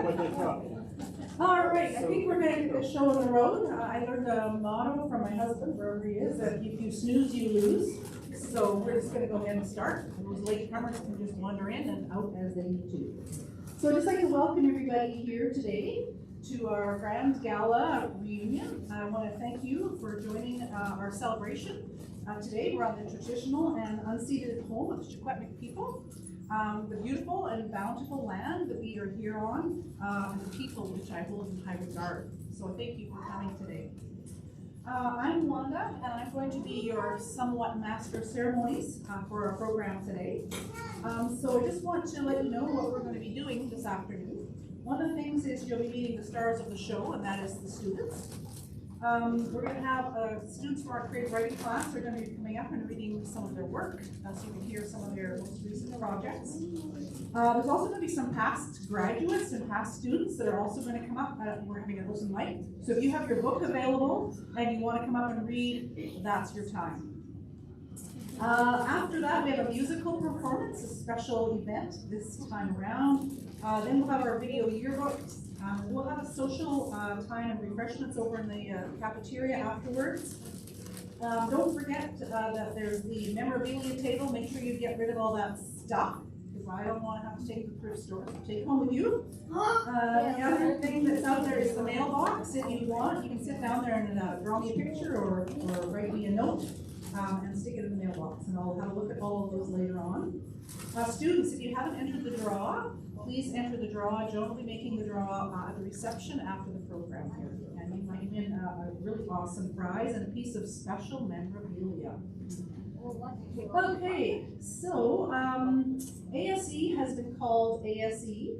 All right, I think we're going to get this show on the road. I learned a motto from my husband, wherever he is, that if you snooze, you lose. So we're just going to go ahead and start. Those latecomers can just wander in and out as they need to. So I'd just like to welcome everybody here today to our grand gala reunion. I want to thank you for joining our celebration. Today we're on the traditional and unceded home of the Secwepemc people. The beautiful and bountiful land that we are here on, and the people which I hold in high regard. So thank you for coming today. I'm Wanda, and I'm going to be your somewhat master of ceremonies for our program today. So I just want to let you know what we're going to be doing this afternoon. One of the things is you'll be meeting the stars of the show, and that is the students. We're going to have students from our creative writing class are going to be coming up and reading some of their work, so you can hear some of their most recent projects. There's also going to be some past graduates and past students that are also going to come up. We're having an open mic. So if you have your book available and you want to come up and read, that's your time. After that, we have a musical performance, a special event this time around. Then we'll have our video yearbooks. We'll have a social time and refreshments over in the cafeteria afterwards. Don't forget that there's the memorabilia table. Make sure you get rid of all that stuff, because I don't want to have to take it to the thrift store. Take home with you. The other thing that's out there is the mailbox. If you want, you can sit down there and draw me a picture or write me a note and stick it in the mailbox, and I'll have a look at all of those later on. Students, if you haven't entered the draw, please enter the draw. Joan will be making the draw at the reception after the program here. And you might win a really awesome prize and a piece of special memorabilia. Okay, so ASE has been called ASE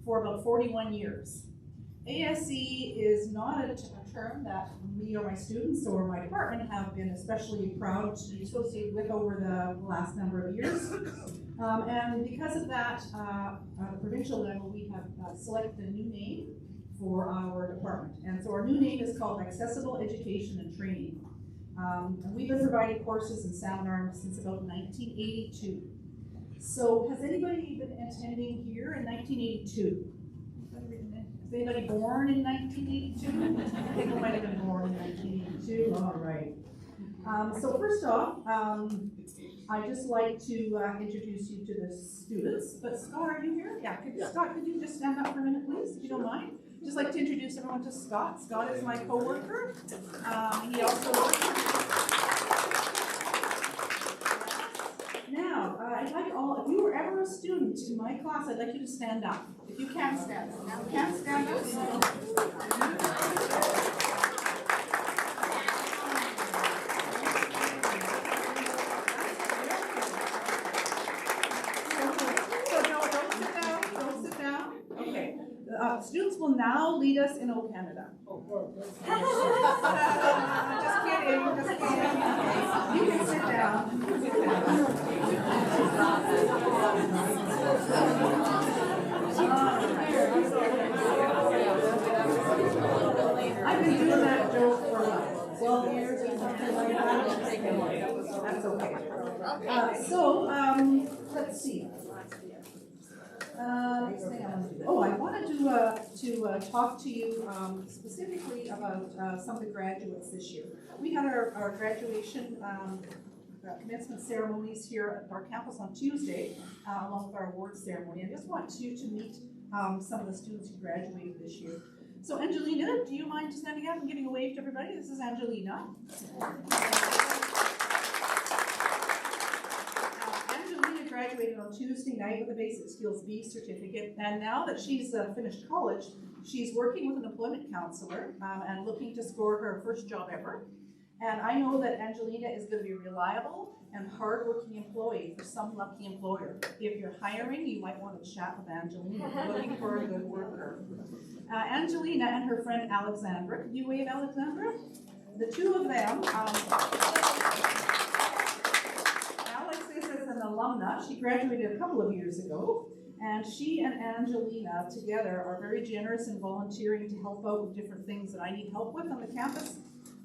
for about 41 years. ASE is not a term that me or my students or my department have been especially proud to be associated with over the last number of years. And because of that, at the provincial level, we have selected a new name for our department. And so our new name is called Accessible Education and Training. And we've been providing courses in salmon arms since about 1982. So has anybody been attending here in 1982? Is anybody born in 1982? People might have been born in 1982. All right. So first off, I'd just like to introduce you to the students. But Scott, are you here? Yeah. Scott, could you just stand up for a minute, please, if you don't mind? Just like to introduce everyone to Scott. Scott is my coworker. He also works. Now, I'd like all, if you were ever a student in my class, I'd like you to stand up. If you can't stand up. Now, can't stand up. Students will now lead us in O Canada. Just kidding, just kidding. You can sit down. I've been doing that joke for 12 years or something like that. That's okay. Let's see. I wanted to talk to you specifically about some of the graduates this year. We had our graduation commencement ceremonies here at our campus on Tuesday, along with our awards ceremony. I just want you to meet some of the students who graduated this year. So Angelina, do you mind standing up and giving a wave to everybody? This is Angelina. Graduated on Tuesday night with a Basic Skills B certificate, and now that she's finished college, she's working with an employment counselor and looking to score her first job ever. And I know that Angelina is going to be a reliable and hardworking employee for some lucky employer. If you're hiring, you might want to chat with Angelina. Looking for a good worker. Angelina and her friend Alexandra. Could you wave, Alexandra? The two of them. An alumna. She graduated a couple of years ago, and she and Angelina together are very generous in volunteering to help out with different things that I need help with on the campus,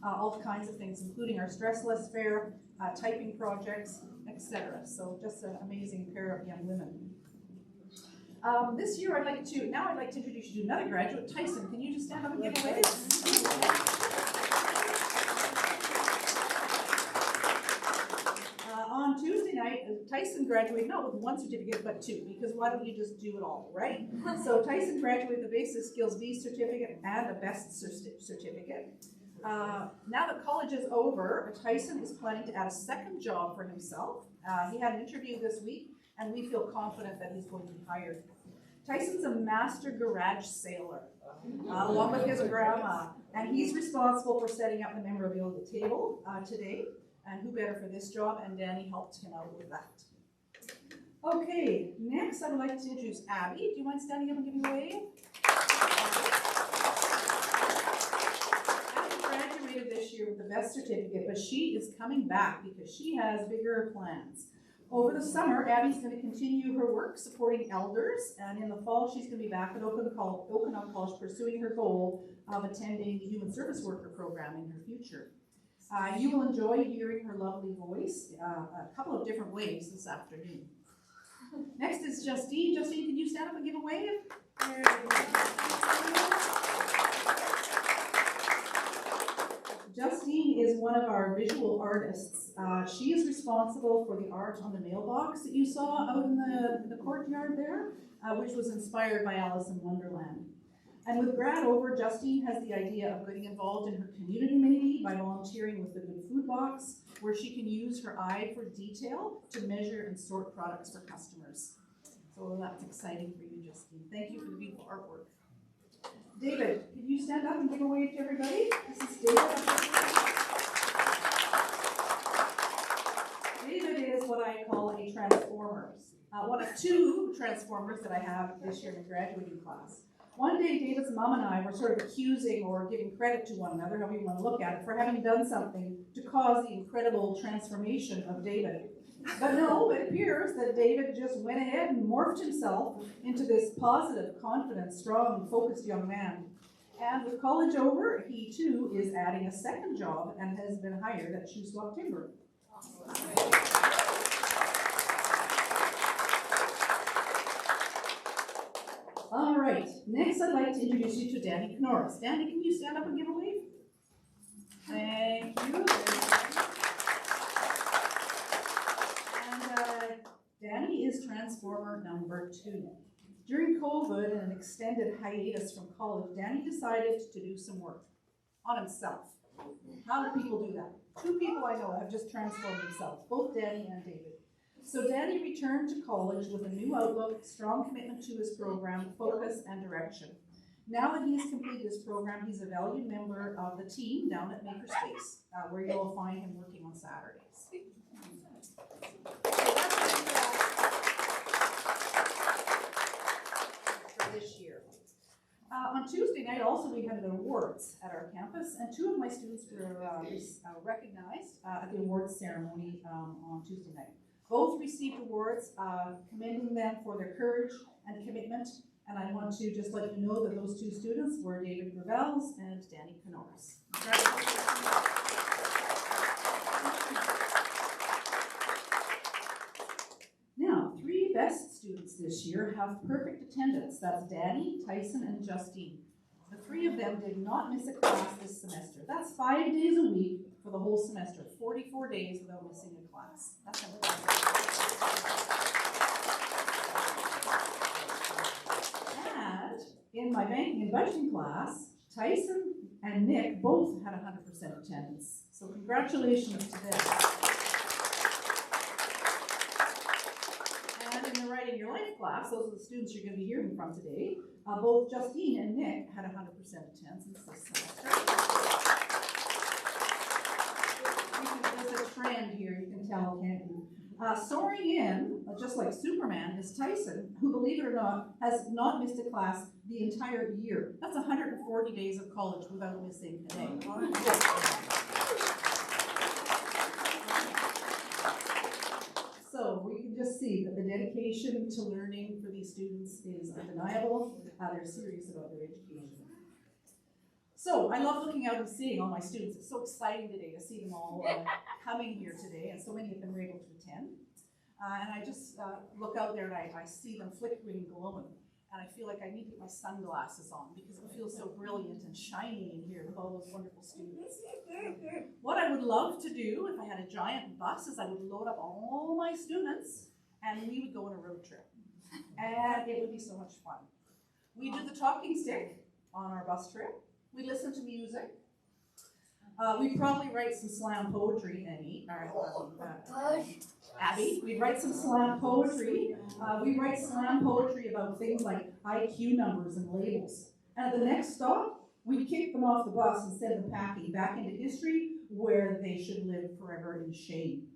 all kinds of things, including our Stress Less Fair, typing projects, etc. So just an amazing pair of young women. This year I'd like to introduce you to another graduate. Tyson, can you just stand up and give a wave? On Tuesday night, Tyson graduated not with one certificate, but two, because why don't you just do it all, right? So Tyson graduated the Basic Skills B certificate and a Best certificate. Now that college is over, Tyson is planning to add a second job for himself. He had an interview this week, and we feel confident that he's going to be hired. Tyson's a master garage sailor, along with his grandma, and he's responsible for setting up the memorabilia table today. And who better for this job? And Danny helped him out with that. Okay, next I would like to introduce Abby. Do you mind standing up and giving a wave? Abby graduated this year with the Best certificate, but she is coming back because she has bigger plans. Over the summer, Abby's going to continue her work supporting elders, and in the fall, she's going to be back at Okanagan College pursuing her goal of attending the Human Service Worker program in her future. You will enjoy hearing her lovely voice a couple of different ways this afternoon. Next is Justine. Justine, can you stand up and give a wave? Justine is one of our visual artists. She is responsible for the art on the mailbox that you saw out in the courtyard there, which was inspired by Alice in Wonderland. And with grad over, Justine has the idea of getting involved in her community maybe by volunteering with the Good Food Box, where she can use her eye for detail to measure and sort products for customers. So that's exciting for you, Justine. Thank you for the beautiful artwork. David, can you stand up and give a wave to everybody? This is David. David is what I call a transformer. One of two transformers that I have this year in the graduating class. One day, David's mom and I were sort of accusing or giving credit to one another, however you want to look at it, for having done something to cause the incredible transformation of David. But no, it appears that David just went ahead and morphed himself into this positive, confident, strong, and focused young man. And with college over, he too is adding a second job and has been hired at Shuswap Timber. All right, next I'd like to introduce you to Danny Knorris. Danny, can you stand up and give a wave? Thank you. And Danny is transformer number 2. During COVID and an extended hiatus from college, Danny decided to do some work on himself. How do people do that? 2 people I know have just transformed themselves, both Danny and David. So Danny returned to college with a new outlook, strong commitment to his program, focus, and direction. Now that he's completed his program, he's a valued member of the team down at Makerspace, where you'll find him working on Saturdays. For this year. On Tuesday night, also, we had awards at our campus, and 2 of my students were recognized at the awards ceremony on Tuesday night. Both received awards, commending them for their courage and commitment, and I want to just let you know that those 2 students were David Gravels and Danny Knorris. Now, 3 best students this year have perfect attendance. That's Danny, Tyson, and Justine. The 3 of them did not miss a class this semester. That's 5 days a week for the whole semester, 44 days without missing a class. That's and in my banking and budgeting class, Tyson and Nick both had 100% attendance. So congratulations to them. And in the Writing Your Life class, those are the students you're going to be hearing from today, both Justine and Nick had 100% attendance this semester. There's a trend here, you can tell, can't you? Soaring in, just like Superman, is Tyson, who, believe it or not, has not missed a class the entire year. That's 140 days of college without missing a day. So we can just see that the dedication to learning for these students is undeniable. They're serious about their education. So I love looking out and seeing all my students. It's so exciting today to see them all coming here today, and so many of them were able to attend. And I just look out there and I see them flickering and glowing. And I feel like I need to put my sunglasses on because it feels so brilliant and shiny in here with all those wonderful students. What I would love to do if I had a giant bus is I would load up all my students and we would go on a road trip. And it would be so much fun. We do the talking stick on our bus trip. We listen to music. We'd probably write some slam poetry, Abby. We'd write some slam poetry. We write slam poetry about things like IQ numbers and labels. And at the next stop, we'd kick them off the bus and send them packing back into history where they should live forever in shame.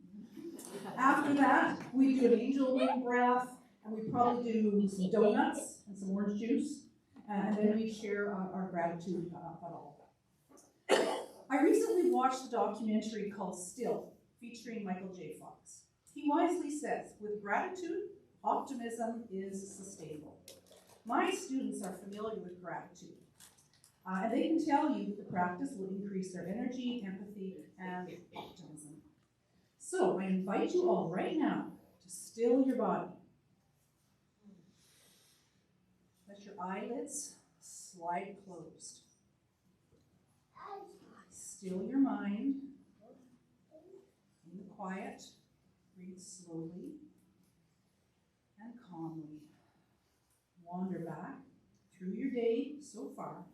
After that, we'd do an angel wing breath, and we'd probably do some donuts and some orange juice, and then we'd share our gratitude about all. I recently watched a documentary called Still, featuring Michael J. Fox. He wisely says, with gratitude, optimism is sustainable. My students are familiar with gratitude, and they can tell you that the practice will increase their energy, empathy, and optimism. So I invite you all right now to still your body. Let your eyelids slide closed. Still your mind. In the quiet, breathe slowly and calmly. Wander back through your day so far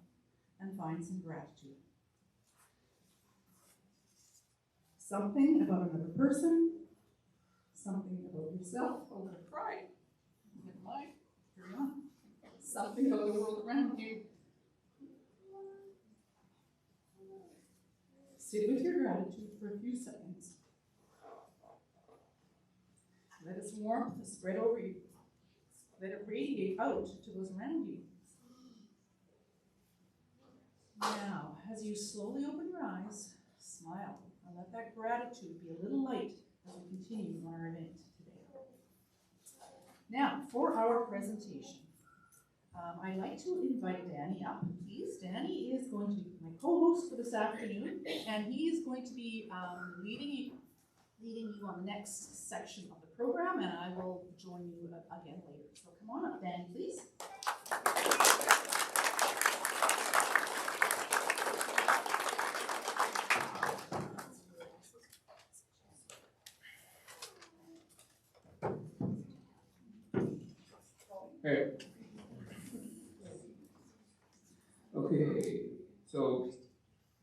and find some gratitude. Something about another person, something about yourself. Oh, I'm going to cry. Get mine. Carry on. Something about the world around you. Sit with your gratitude for a few seconds. Let its warmth spread over you. Let it radiate out to those around you. Now, as you slowly open your eyes, smile and let that gratitude be a little light as we continue on our event today. Now, for our presentation, I'd like to invite Danny up, please. Danny is going to be my co-host for this afternoon, and he is going to be leading you on the next section of the program, and I will join you again later. So come on up, Danny, please. Hey. Okay, so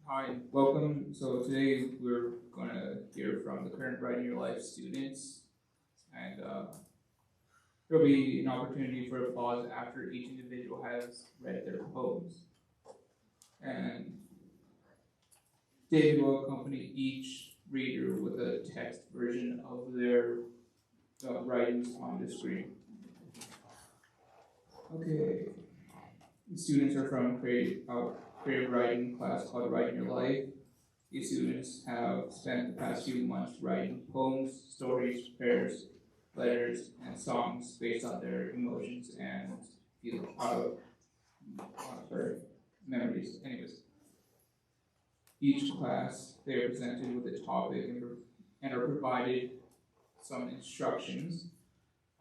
hi, welcome. So today we're going to hear from the current Writing Your Life students, and there'll be an opportunity for applause after each individual has read their poems. And David will accompany each reader with a text version of their writings on the screen. Okay. Students are from creative writing class called Writing Your Life. These students have spent the past few months writing poems, stories, prayers, letters, and songs based on their emotions and memories. Anyways, each class they are presented with a topic and are provided some instructions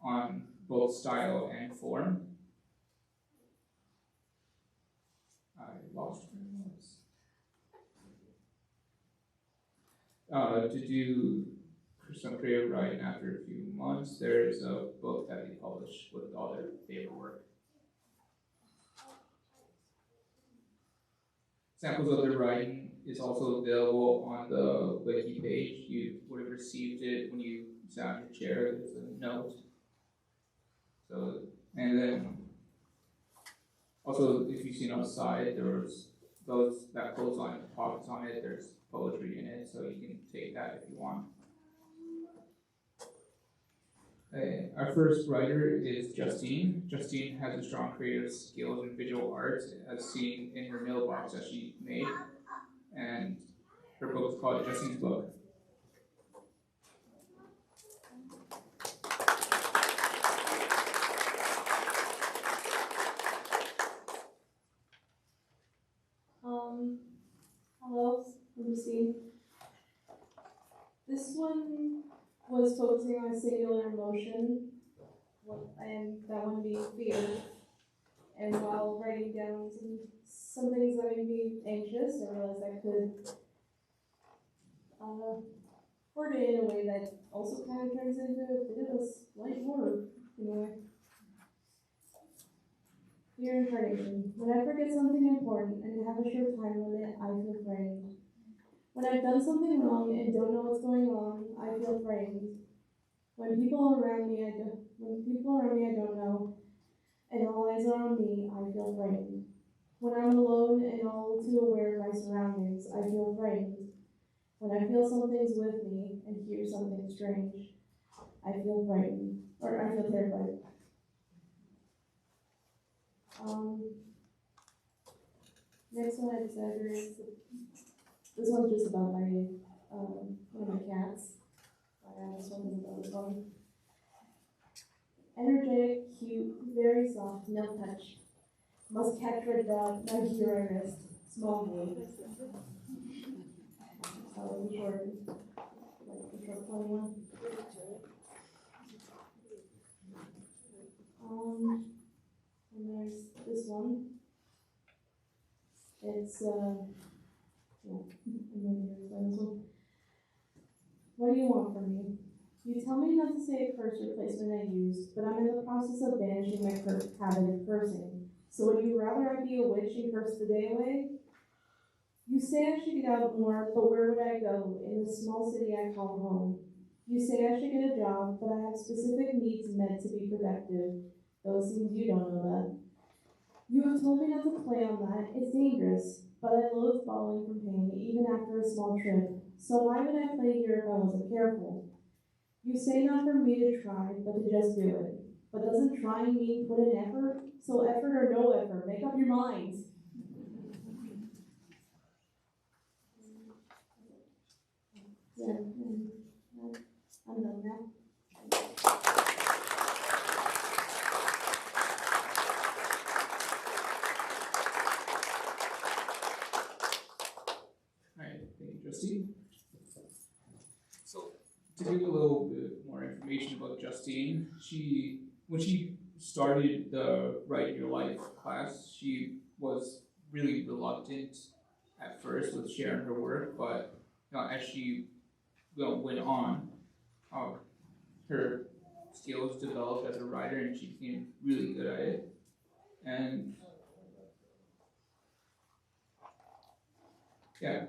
on both style and form. I lost my notes. To do some creative writing after a few months, there is a book that they publish with all their favorite work. Samples of their writing is also available on the wiki page. You would have received it when you sat in your chair. There's a note. So, and then also, if you've seen outside, there's those that close on pockets on it. There's poetry in it, so you can take that if you want. Our first writer is Justine. Justine has a strong creative skills in visual arts, as seen in her mailbox that she made, and her book is called Justine's Book. Hello, I'm Justine. This one was focusing on a singular emotion, and that one being fear. And while writing down some things that made me anxious, I realized I could word it in a way that also kind of turns into a bit of a light horror in a way. Fear incarnation. When I forget something important and have a short time limit, I feel framed. When I've done something wrong and don't know what's going on, I feel framed. When people around me I don't know, and all eyes are on me, I feel framed. When I'm alone and all too aware of my surroundings, I feel framed. When I feel something's with me and hear something strange, I feel frightened, or I feel terrified. Next one I decided is this one's just about my one of my cats. This one is about this one. Energetic, cute, very soft, no touch. Must catch red dog, my hero wrist, small game. The short, like the short funny one. And there's this one. It's yeah, I'm going to explain this one. What do you want from me? You tell me not to say a curse replacement I used, but I'm in the process of banishing my habit of cursing. So would you rather I be a witch and curse the day away? You say I should get out more, but where would I go in the small city I call home? You say I should get a job, but I have specific needs meant to be productive. Though it seems you don't know that. You have told me not to play on that. It's dangerous, but I loathe falling from pain, even after a small trip. So why would I play here if I wasn't careful? You say not for me to try, but to just do it. But doesn't trying mean put in effort? So effort or no effort, make up your minds. Yeah, I'm done now. Alright, thank you, Justine. So, to give a little bit more information about Justine, when she started the Write Your Life class, she was really reluctant at first with sharing her work, but as she went on, her skills developed as a writer and she became really good at it. And yeah,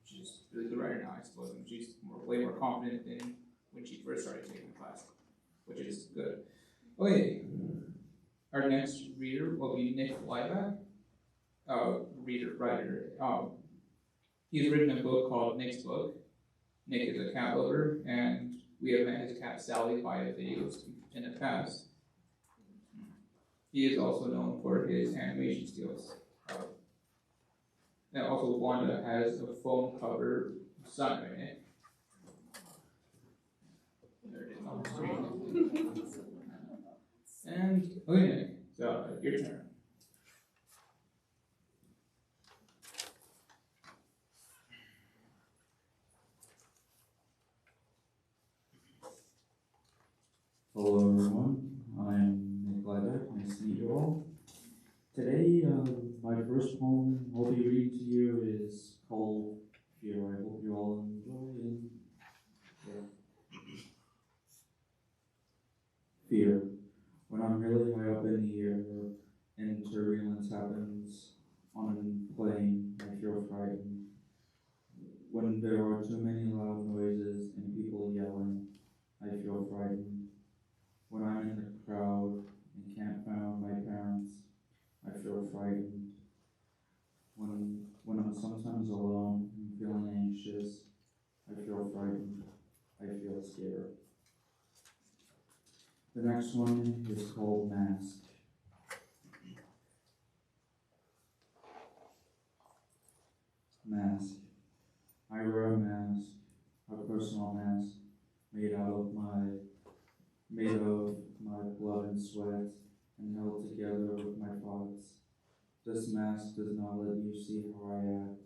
she's a really good writer now, I suppose, and she's way more confident than when she first started taking the class, which is good. Okay, our next reader will be Nick Lyback, writer. He's written a book called Nick's Book. Nick is a cat lover, and we have met his cat Sally via videos in the past. He is also known for his animation skills. And also, Wanda has a phone cover son right Nick. There it is on the screen. And, okay, Nick, so your turn. Hello everyone, I'm Nick Lybeck, nice to meet you all. Today, my first poem I'll be reading to you is called Fear. I hope you all enjoy it. Fear. When I'm really high up in the air and turbulence happens on a plane, I feel frightened. When there are too many loud noises and people yelling, I feel frightened. When I'm in the crowd and can't find my parents, I feel frightened. When I'm sometimes alone and feeling anxious, I feel frightened. I feel scared. The next one is called Mask. Mask. I wear a mask, a personal mask, made of my blood and sweat, and held together with my thoughts. This mask does not let you see how I act,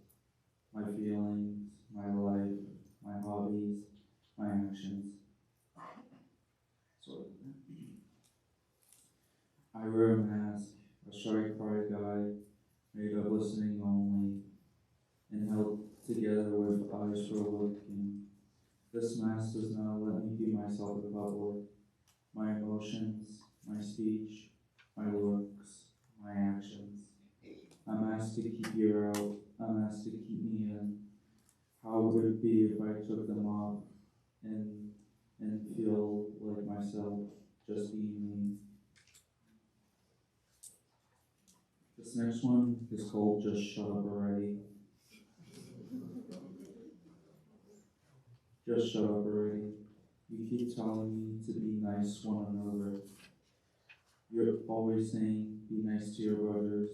my feelings, my life, my hobbies, my actions. Sorry. I wear a mask, a shy quiet guy, made of listening only, and held together with eyes for looking. This mask does not let me be myself in public. My emotions, my speech, my looks, my actions. A mask to keep you out, a mask to keep me in. How would it be if I took them off and feel like myself, just being me? This next one is called Just Shut Up Already. Just shut up already. You keep telling me to be nice to one another. You're always saying, be nice to your brothers.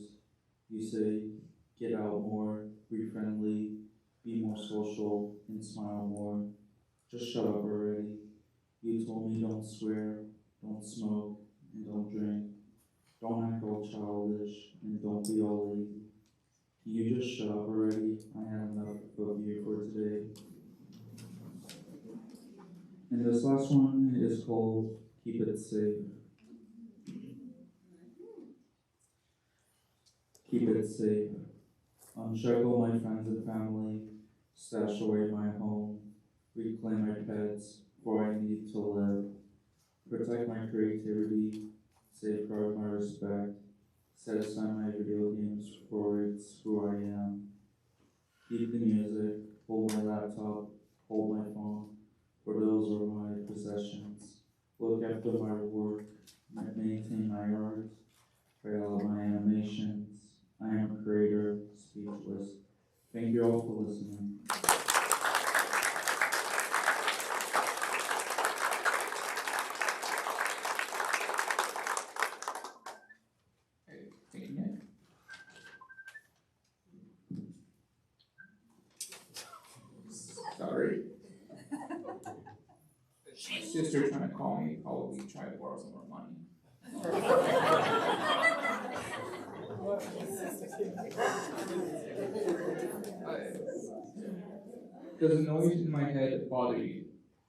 You say, get out more, be friendly, be more social, and smile more. Just shut up already. You told me don't swear, don't smoke, and don't drink. Don't act all childish, and don't be all lazy. Can you just shut up already? I had enough of you for today. And this last one is called Keep It Safe. Keep it safe. Uncheck all my friends and family. Stash away my home. Reclaim my pets, for I need to live. Protect my creativity. Safeguard my respect. Set aside my video games, for it's who I am. Keep the music. Hold my laptop. Hold my phone. For those are my possessions. Look after my work, maintain my art, try out my animations. I am a creator, speechless. Thank you all for listening. Hey, thank you, Nick. Sorry. My sister trying to call me, probably try to borrow some more money. Does the noise in my head bother you?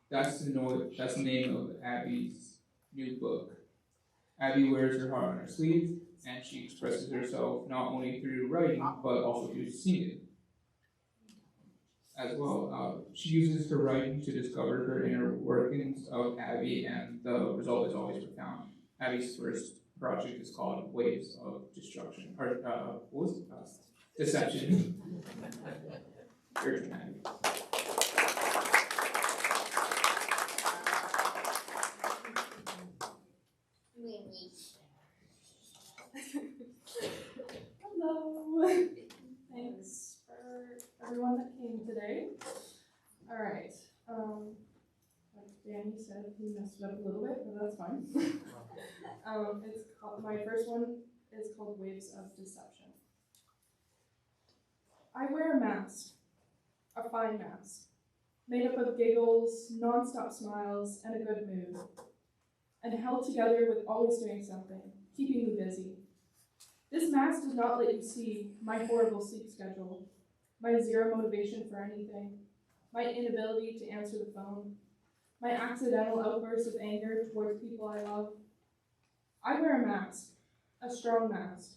That's the noise. That's the name of Abby's new book. Abby wears her heart on her sleeve, and she expresses herself not only through writing but also through singing as well. She uses her writing to discover her inner workings of Abby, and the result is always profound. Abby's first project is called Waves of Destruction, or what was it? Deception. Your turn, Abby. Hello. Thanks for everyone that came today. All right. Like Danny said, he messed it up a little bit, but that's fine. It's called, my first one is called Waves of Deception. I wear a mask, a fine mask, made up of giggles, non-stop smiles, and a good mood, and held together with always doing something, keeping me busy. This mask does not let you see my horrible sleep schedule, my zero motivation for anything, my inability to answer the phone, my accidental outbursts of anger towards people I love. I wear a mask, a strong mask,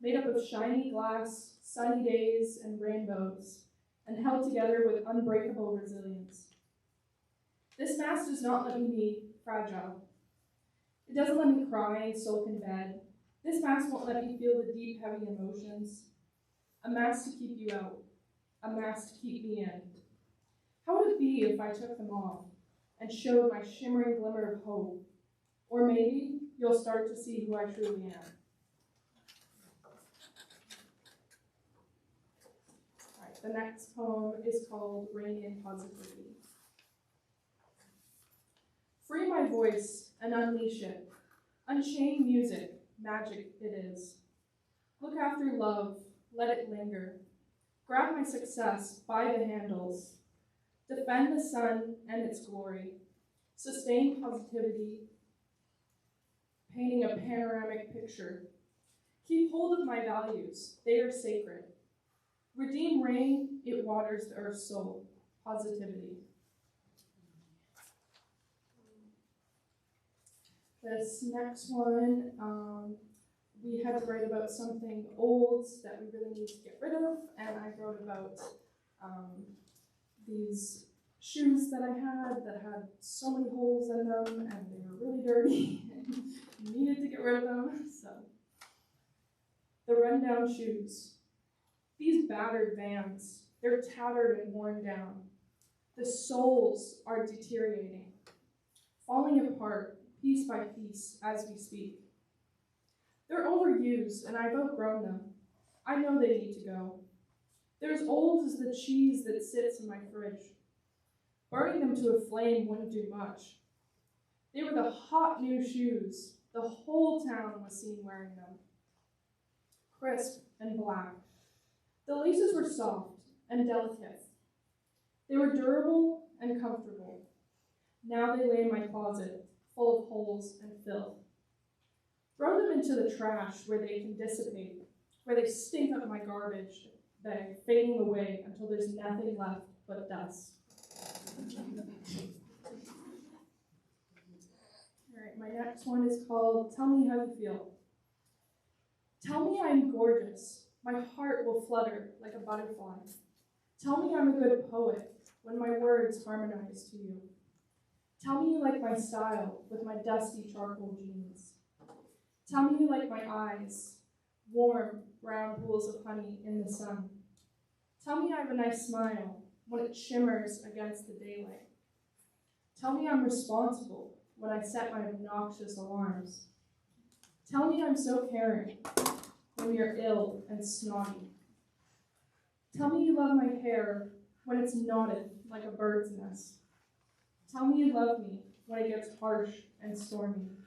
made up of shiny glass, sunny days, and rainbows, and held together with unbreakable resilience. This mask does not let me be fragile. It doesn't let me cry and sulk in bed. This mask won't let me feel the deep, heavy emotions. A mask to keep you out. A mask to keep me in. How would it be if I took them off and showed my shimmering glimmer of hope? Or maybe you'll start to see who I truly am. All right, the next poem is called Rain in Positivity. Free my voice and unleash it. Unchain music, magic it is. Look after love, let it linger. Grab my success by the handles. Defend the sun and its glory. Sustain positivity, painting a panoramic picture. Keep hold of my values, they are sacred. Redeem rain, it waters the earth's soul. Positivity. This next one, we had to write about something old that we really need to get rid of, and I wrote about these shoes that I had so many holes in them, and they were really dirty, and needed to get rid of them, so. The rundown shoes. These battered Vans, they're tattered and worn down. The soles are deteriorating, falling apart piece by piece as we speak. They're overused and I've outgrown them. I know they need to go. They're as old as the cheese that sits in my fridge. Burning them to a flame wouldn't do much. They were the hot new shoes. The whole town was seen wearing them. Crisp and black. The laces were soft and delicate. They were durable and comfortable. Now they lay in my closet, full of holes and filth. Throw them into the trash where they can dissipate, where they stink up my garbage bag, fading away until there's nothing left but dust. All right, my next one is called Tell Me How You Feel. Tell me I'm gorgeous. My heart will flutter like a butterfly. Tell me I'm a good poet when my words harmonize to you. Tell me you like my style with my dusty charcoal jeans. Tell me you like my eyes, warm brown pools of honey in the sun. Tell me I have a nice smile when it shimmers against the daylight. Tell me I'm responsible when I set my obnoxious alarms. Tell me I'm so caring when you're ill and snotty. Tell me you love my hair when it's knotted like a bird's nest. Tell me you love me when it gets harsh and stormy.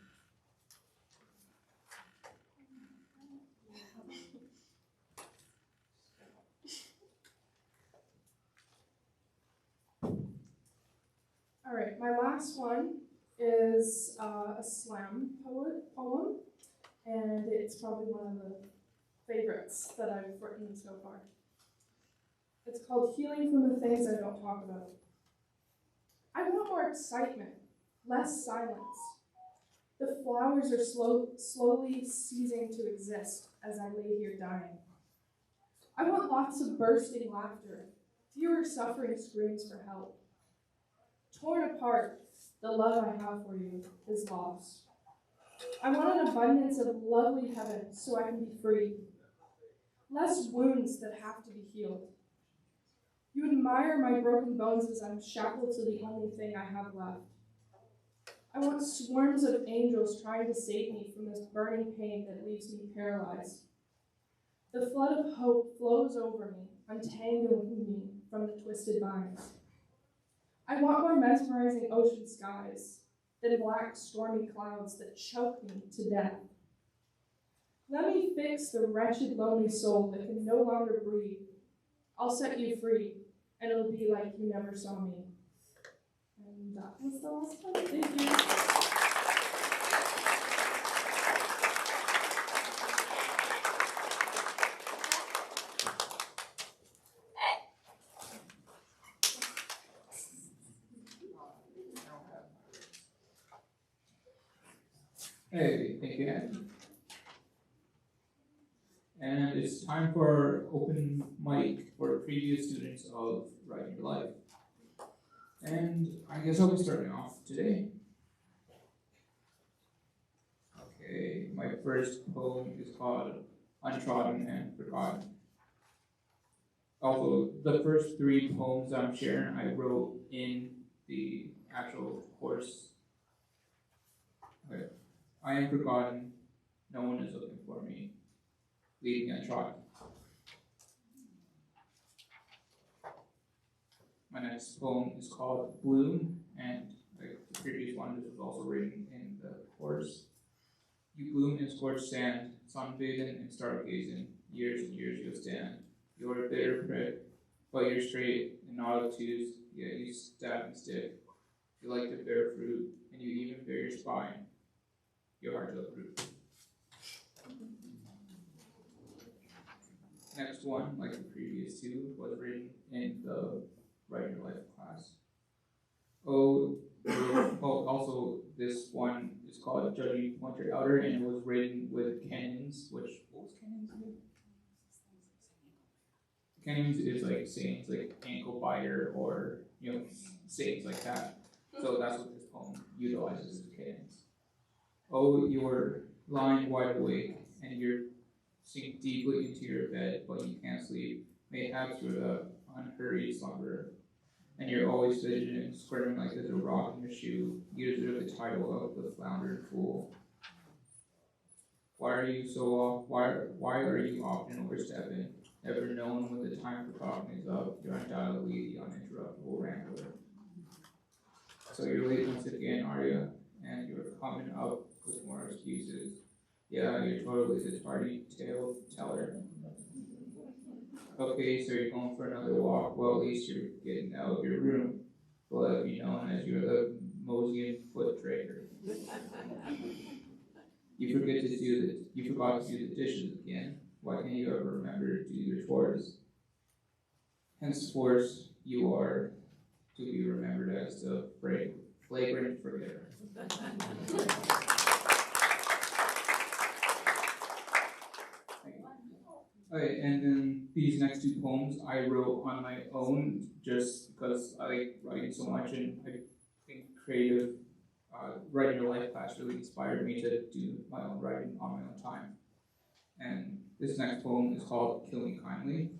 All right, my last one is a slam poem, and it's probably one of the favorites that I've written so far. It's called Healing from the Things I Don't Talk About. I want more excitement, less silence. The flowers are slowly ceasing to exist as I lay here dying. I want lots of bursting laughter, fewer suffering screams for help. Torn apart, the love I have for you is lost. I want an abundance of lovely heaven so I can be free. Less wounds that have to be healed. You admire my broken bones as I'm shackled to the only thing I have left. I want swarms of angels trying to save me from this burning pain that leaves me paralyzed. The flood of hope flows over me, untangling me from the twisted vines. I want more mesmerizing ocean skies than black, stormy clouds that choke me to death. Let me fix the wretched, lonely soul that can no longer breathe. I'll set you free, and it'll be like you never saw me. And that was the last one. Thank you. Hey, thank you, Andy. And it's time for open mic for previous students of Writing Your Life. And I guess I'll be starting off today. Okay, my first poem is called Untrodden and Forgotten. Although the first three poems I'm sharing I wrote in the actual course. Okay. I am forgotten, no one is looking for me, leaving untrodden. My next poem is called Bloom, and like the previous one, this was also written in the course. You bloom in scorched sand, sunbathing and stargazing, years and years you'll stand. You're a bitter prick, but you're straight and not obtuse, yet you stab and stick. You like to bear fruit, and you even bear your spine. You're hard to uproot. Next one, like the previous two, was written in the Write Your Life class. Also, this one is It's called Judging Pointer Outer, and it was written with cannons, which, what was cannons again? Cannons is like sayings like ankle biter or, sayings like that. So that's what this poem utilizes as cannons. Oh, you're lying wide awake and you're sink deeply into your bed, but you can't sleep. Mayhaps you're the unhurried slumberer, and you're always vigilant, squirming like there's a rock in your shoe. You deserve the title of the floundered fool. Why are you so off? Why are you often overstepping? Never known when the time for talking is up. You're undoubtedly the uninterruptible rambler. So you're late once again, are you? And you're coming up with more excuses. Yeah, you're totally the tardy tale teller. Okay, so you're going for another walk. Well, at least you're getting out of your room. We'll have you known as you're the Mosian foot trader. You forgot to do the dishes again. Why can't you ever remember to do your chores? Henceforth, you are to be remembered as the flagrant forgetter. Okay, and then these next two poems I wrote on my own just because I like writing so much, and I think creative writing your life class really inspired me to do my own writing on my own time. And this next poem is called Kill Me Kindly.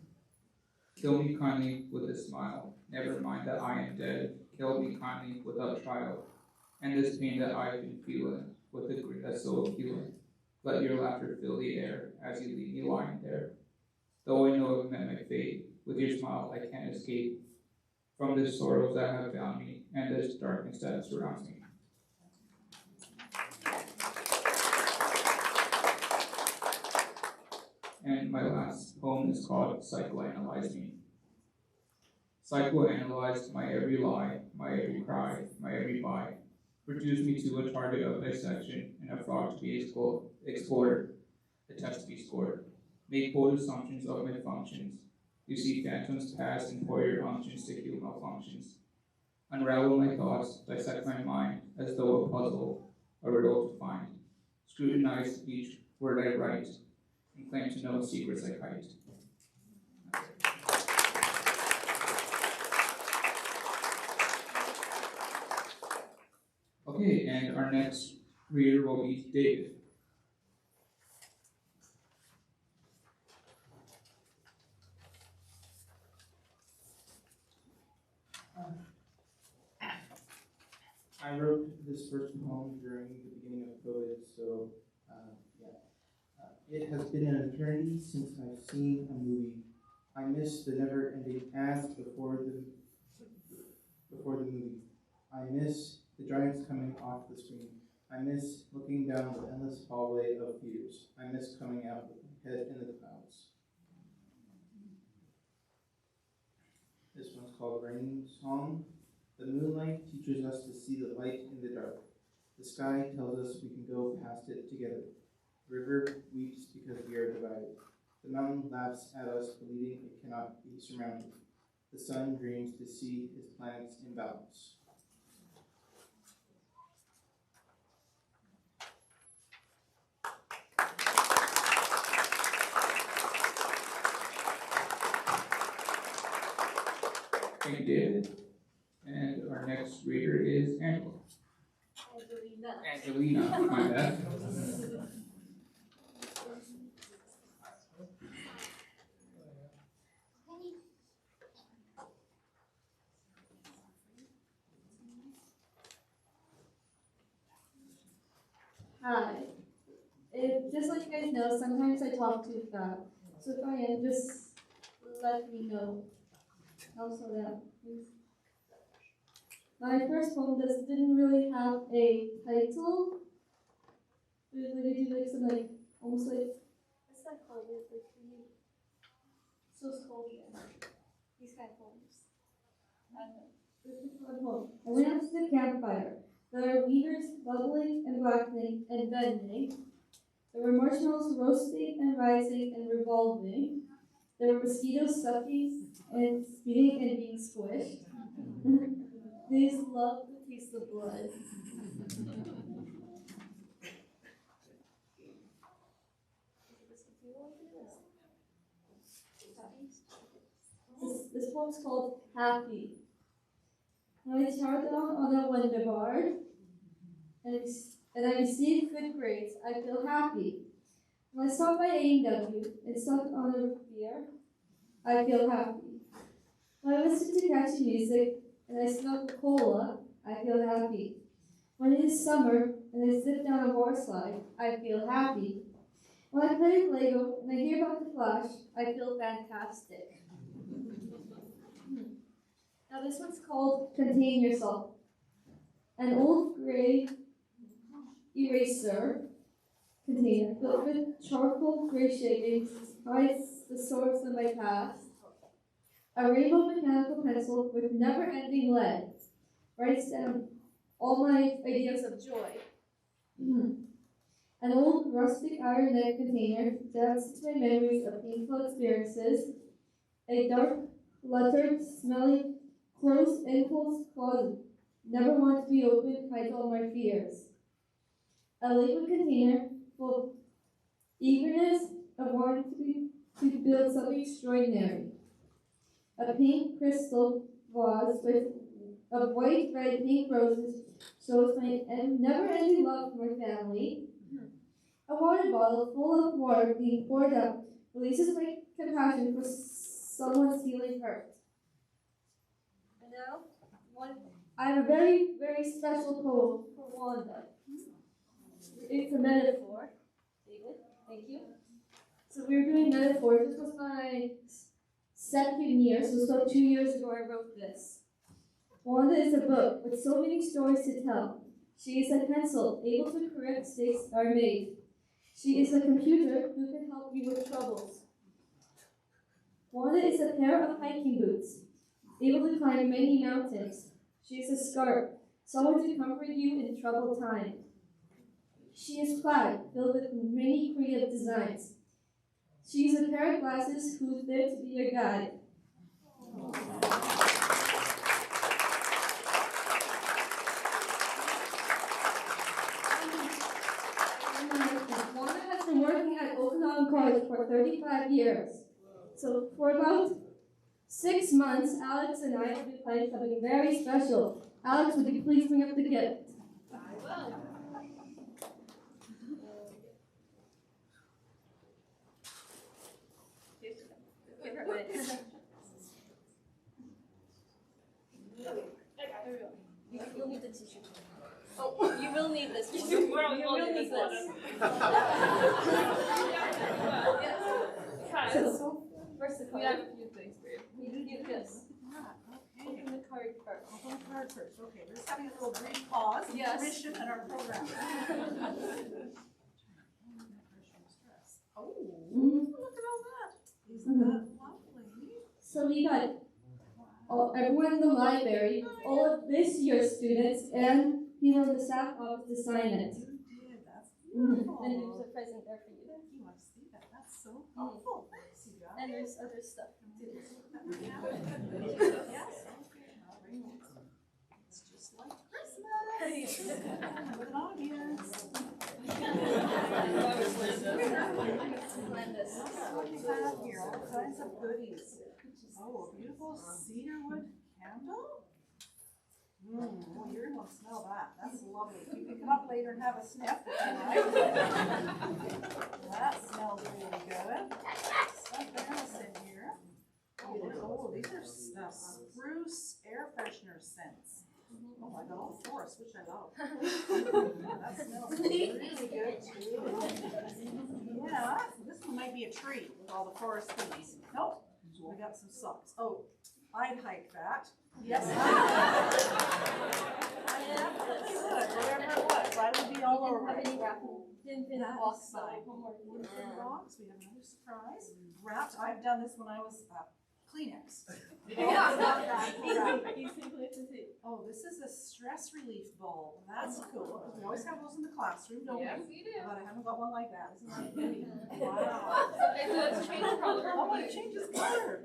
Kill me kindly with a smile, never mind that I am dead. Kill me kindly without trial, and this pain that I have been feeling, with a grief that's so appealing. Let your laughter fill the air, as you leave me lying there. Though I know I've met my fate, with your smile I can't escape from the sorrows that have found me, and this darkness that surrounds me. And my last poem is called Psychoanalyze Me. Psychoanalyze my every lie, my every cry, my every bite. Reduce me to a target of dissection and a frog to be explored, a test to be scored. Make bold assumptions of my functions. You see phantoms pass and pour your unctions to heal malfunctions. Unravel my thoughts, dissect my mind, as though a puzzle, a riddle to find. Scrutinize each word I write, and claim to know secrets I hide. Okay, and our next reader will be David. I wrote this first poem during the beginning of COVID, so it has been an eternity since I've seen a movie. I miss the never-ending ads before the movie. I miss the giants coming off the screen. I miss looking down the endless hallway of theaters. I miss coming out with my head in the clouds. This one's called Rain Song. The moonlight teaches us to see the light in the dark. The sky tells us we can go past it together. The river weeps because we are divided. The mountain laughs at us, believing it cannot be surmounted. The sun dreams to see his planets in balance. Thank you, David. And our next reader is Angela. Angelina, my bad. Hi. Just let you guys know, sometimes I talk too fast. So if I am, just let me know. I'll slow down, please. My first poem didn't really have a title. But I do like some almost like, what's that called? So cold, yeah. These kind of poems. I don't know. I went up to the campfire. There were weavers bubbling and blackening and bending. There were marshmallows roasting and rising and revolving. There were mosquitoes sucking and spitting and being squished. These loved the taste of blood. This poem's called Happy. When I start down on a wonder bar and I receive good grades, I feel happy. When I stop by A&W and stop on a beer, I feel happy. When I listen to catchy music and I smell cola, I feel happy. When it is summer and I sit down a water slide, I feel happy. When I play with Lego and I hear about the Flash, I feel fantastic. Now this one's called Contain Yourself. An old gray eraser container filled with charcoal gray shavings hides the source of my past. A rainbow mechanical pencil with never-ending lead writes down all my ideas of joy. An old rustic iron neck container adds to my memories of painful experiences. A dark, cluttered, smelly, closed, enclosed closet, never wanted to be opened, hides all my fears. A liquid container full of eagerness of wanting to build something extraordinary. A pink crystal vase of white, red, pink roses shows my never-ending love for my family. A water bottle full of water being poured out releases my compassion for someone's healing hurt. And now, I have a very, very special poem for Wanda. It's a metaphor. David, thank you. So we were doing metaphors. This was my second year, so 2 years ago I wrote this. Wanda is a book with so many stories to tell. She is a pencil, able to correct mistakes are made. She is a computer who can help you with troubles. Wanda is a pair of hiking boots, able to climb many mountains. She is a scarf, someone to comfort you in troubled time. She is plaid, filled with many creative designs. She is a pair of glasses who's there to be your guide. Wanda has been working at Okanagan College for 35 years. So for about 6 months, Alex and I have been planning something very special. Alex, would you please bring up the gift? I will. Give her a minute. You'll need the tissue. Oh, you will need this one. You will need this. So, first the card. We have a few things for you. You do this. Open the card first. Open the card first. Okay, we're just having a little brief pause. Yes. Intermission in our program. Oh, look at all that. Isn't that lovely? So we got everyone in the library, all of this year's students, and people in the staff office to sign it. You did. That's beautiful. And there's a present there for you. You want to see that? That's so helpful. Thanks, you guys. And there's other stuff too. Yes. It's just like Christmas. Put it on you. What do you have here? All kinds of goodies. Oh, a beautiful cedarwood candle. Oh, you're gonna smell that. That's lovely. You pick it up later and have a sniff if you like. That smells really good. Something else in here. Oh, these are spruce air freshener scents. Oh, I got all forests, which I love. That smells really good too. Yeah, this one might be a treat with all the forest things. Nope, we got some socks. Oh, I'd hike that. Yes, I definitely would. Whatever it was, I would be all over it. That is fine. Wooden box. We have another surprise. Wrapped. I've done this when I was Kleenex. Oh, this is a stress relief bowl. That's cool. We always have those in the classroom, don't we? Yes, we do. But I haven't got one like that. Isn't that pretty? Wow. Okay, so let's change color. Oh, it changes color.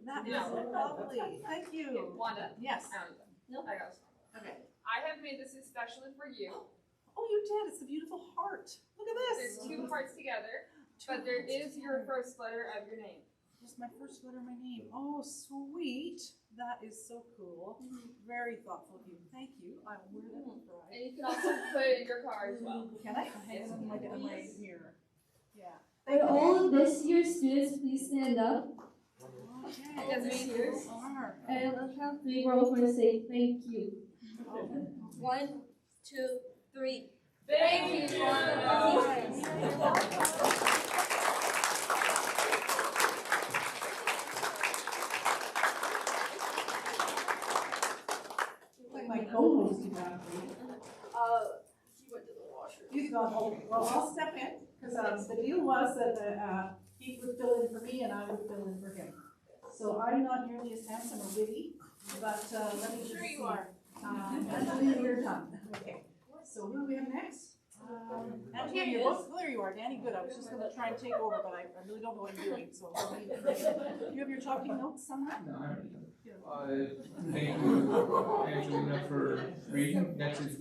That is lovely. Thank you. Wanda. Yes. No, I got some. Okay. I have made this especially for you. Oh, you did. It's a beautiful heart. Look at this. There's two hearts together, but there is your first letter of your name. Just my first letter of my name. Oh, sweet. That is so cool. Very thoughtful of you. Thank you. I will wear that with pride. And you can also put it in your car as well. Can I? I'll hang it on my mirror. Yeah. Would all of this year's students please stand up? Okay. Yes, this year's. Are. And on count of three, we're all going to say thank you. 1, 2, 3. Thank you, Like my co-host you got. She went to the washroom. He's gone home. Well, I'll step in, because the deal was that he would fill in for me and I would fill in for him. So I'm not nearly as handsome or witty, but let me just Sure you see. are. Angelina, you're done. Okay. So who do we have next? Angelina, you're both, there you are. Danny, good. I was just gonna try and take over, but I really don't know what I'm doing, so. Do you have your talking notes somewhere? No, I don't know. Thank you, Angelina, for reading. Next is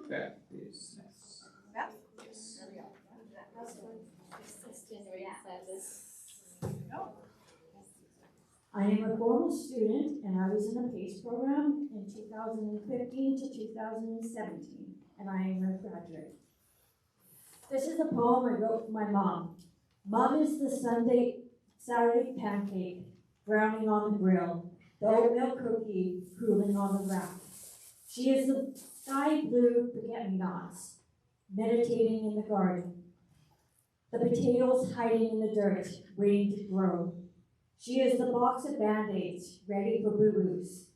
Beth is next. Beth? Yes. There we go. I am a formal student and I was in a PACE program in 2015 to 2017 and I am a graduate. This is a poem I wrote for my mom. Mom is the Saturday pancake browning on the grill, the oatmeal cookie cooling on the rack. She is the sky blue forget-me-nots meditating in the garden. The potatoes hiding in the dirt, waiting to grow. She is the box of Band-Aids, ready for boo-boos.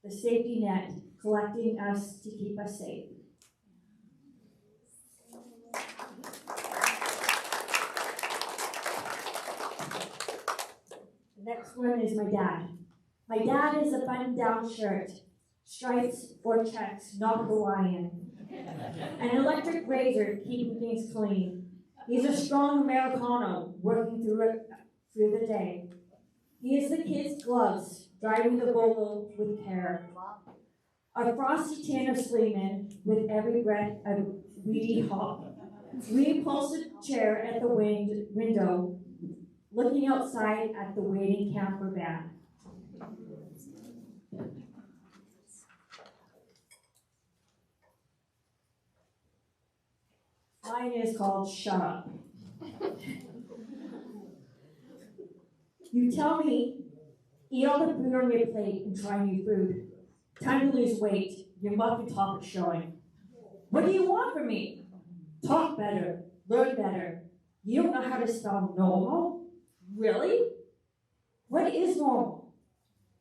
The safety net, collecting us to keep us safe. The next one is my dad. My dad is a button-down shirt, stripes or checks, not Hawaiian. An electric razor, keeping things clean. He's a strong Americano, working through the day. He is the kid's gloves, driving the Volvo with care. A frosty tin of Sleeman with every breath a weedy hop. We upholstered chair at the window, looking outside at the waiting camper van. Mine is called Shut Up. You tell me, eat all the food on your plate and try new food. Time to lose weight, your muffin top is showing. What do you want from me? Talk better, learn better. You don't know how to spell normal? Really? What is normal?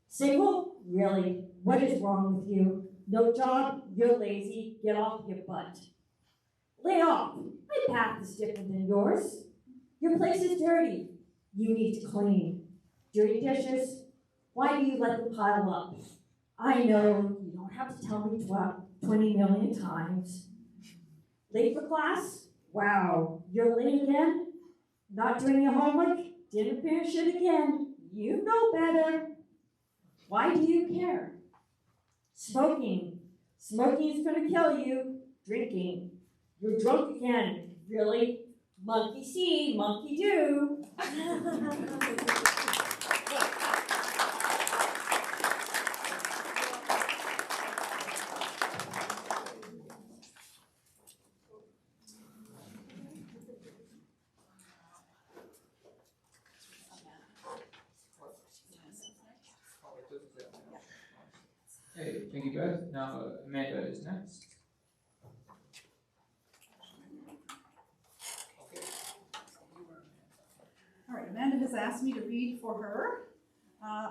Single? Really? What is wrong with you? No job? You're lazy? Get off your butt. Lay off. My path is different than yours. Your place is dirty. You need to clean. Dirty dishes? Why do you let them pile up? I know you don't have to tell me 20 million times. Late for class? Wow, you're late again? Not doing your homework? Didn't finish it again. You know better. Why do you care? Smoking. Smoking is going to kill you. Drinking. You're drunk again. Really? Monkey see, monkey do. Hey, thank you, Beth. Now Amanda is next. All right, Amanda has asked me to read for her.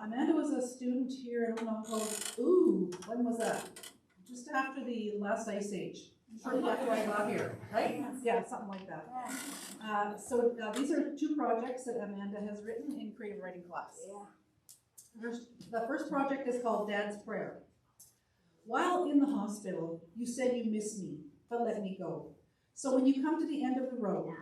Amanda was a student here in Oklahoma. When was that? Just after the last ice age. Shortly after I got here, right? Yeah, something like that. So these are two projects that Amanda has written in creative writing class. The first project is called Dad's Prayer. While in the hospital, you said you miss me, but let me go. So when you come to the end of the road,